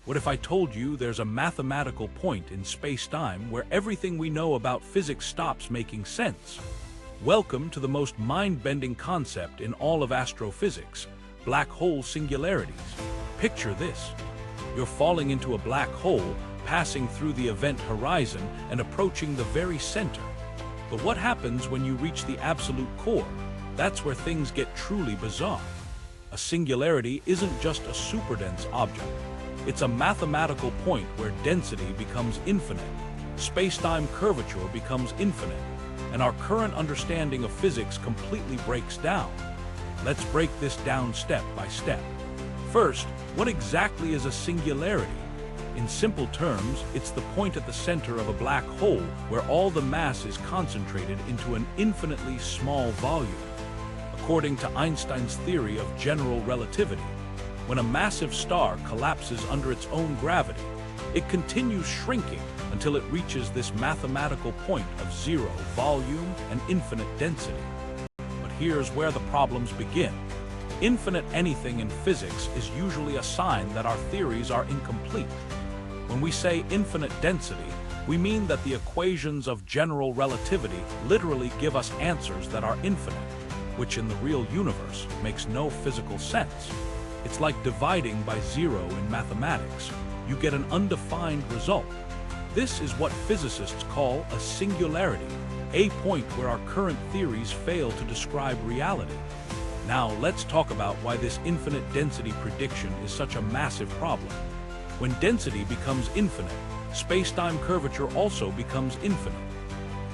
What if I told you there's a mathematical point in space-time where everything we know about physics stops making sense? Welcome to the most mind-bending concept in all of astrophysics, black hole singularities. Picture this. You're falling into a black hole, passing through the event horizon and approaching the very center. But what happens when you reach the absolute core? That's where things get truly bizarre. A singularity isn't just a superdense object. It's a mathematical point where density becomes infinite, space-time curvature becomes infinite, and our current understanding of physics completely breaks down. Let's break this down step by step. First, what exactly is a singularity? In simple terms, it's the point at the center of a black hole where all the mass is concentrated into an infinitely small volume. According to Einstein's theory of general relativity, when a massive star collapses under its own gravity, it continues shrinking until it reaches this mathematical point of zero volume and infinite density. But here's where the problems begin. Infinite anything in physics is usually a sign that our theories are incomplete. When we say infinite density, we mean that the equations of general relativity literally give us answers that are infinite, which in the real universe makes no physical sense. It's like dividing by zero in mathematics. You get an undefined result. This is what physicists call a singularity, a point where our current theories fail to describe reality. Now let's talk about why this infinite density prediction is such a massive problem. When density becomes infinite, space-time curvature also becomes infinite.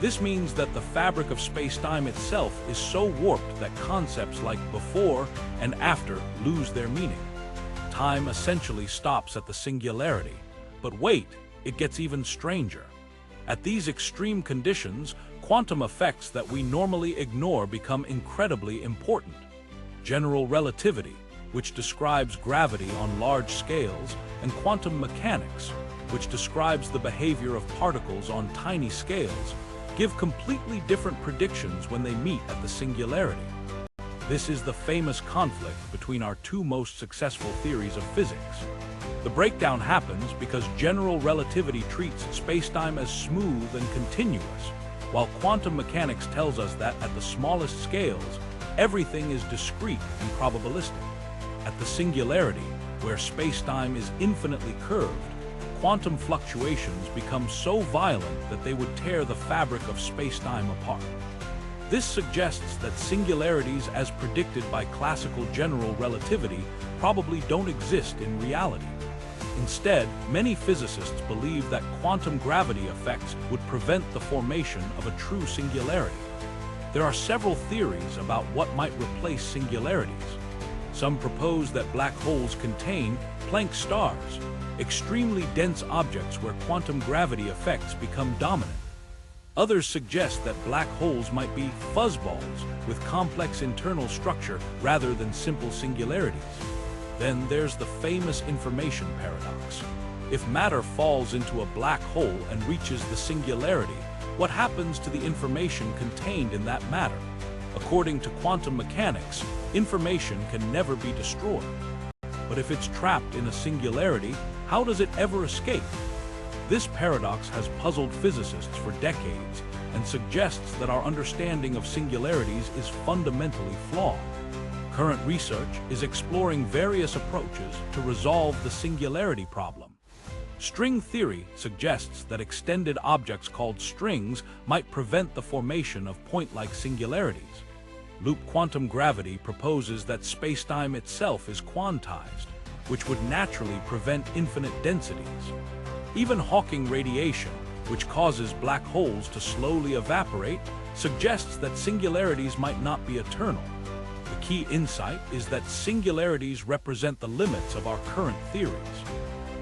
This means that the fabric of space-time itself is so warped that concepts like before and after lose their meaning. Time essentially stops at the singularity. But wait, it gets even stranger. At these extreme conditions, quantum effects that we normally ignore become incredibly important. General relativity, which describes gravity on large scales, and quantum mechanics, which describes the behavior of particles on tiny scales, give completely different predictions when they meet at the singularity. This is the famous conflict between our two most successful theories of physics. The breakdown happens because general relativity treats spacetime as smooth and continuous, while quantum mechanics tells us that at the smallest scales, everything is discrete and probabilistic. At the singularity, where spacetime is infinitely curved, quantum fluctuations become so violent that they would tear the fabric of spacetime apart. This suggests that singularities as predicted by classical general relativity probably don't exist in reality. Instead, many physicists believe that quantum gravity effects would prevent the formation of a true singularity. There are several theories about what might replace singularities. Some propose that black holes contain Planck stars, extremely dense objects where quantum gravity effects become dominant. Others suggest that black holes might be fuzzballs with complex internal structure rather than simple singularities. Then there's the famous information paradox. If matter falls into a black hole and reaches the singularity, what happens to the information contained in that matter? According to quantum mechanics, information can never be destroyed. But if it's trapped in a singularity, how does it ever escape? This paradox has puzzled physicists for decades and suggests that our understanding of singularities is fundamentally flawed. Current research is exploring various approaches to resolve the singularity problem. String theory suggests that extended objects called strings might prevent the formation of point-like singularities. Loop quantum gravity proposes that spacetime itself is quantized, which would naturally prevent infinite densities. Even Hawking radiation, which causes black holes to slowly evaporate, suggests that singularities might not be eternal. The key insight is that singularities represent the limits of our current theories.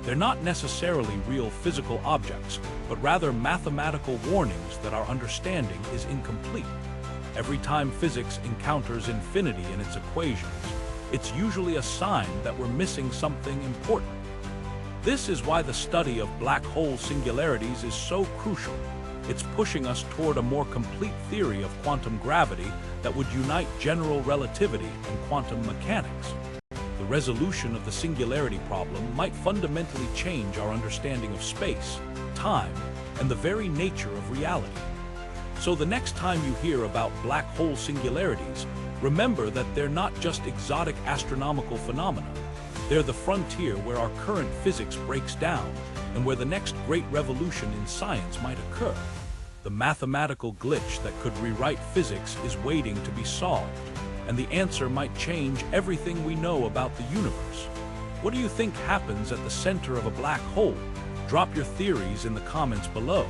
They're not necessarily real physical objects, but rather mathematical warnings that our understanding is incomplete. Every time physics encounters infinity in its equations, it's usually a sign that we're missing something important. This is why the study of black hole singularities is so crucial. It's pushing us toward a more complete theory of quantum gravity that would unite general relativity and quantum mechanics. The resolution of the singularity problem might fundamentally change our understanding of space, time, and the very nature of reality. So the next time you hear about black hole singularities, remember that they're not just exotic astronomical phenomena. They're the frontier where our current physics breaks down and where the next great revolution in science might occur. The mathematical glitch that could rewrite physics is waiting to be solved, and the answer might change everything we know about the universe. What do you think happens at the center of a black hole? Drop your theories in the comments below.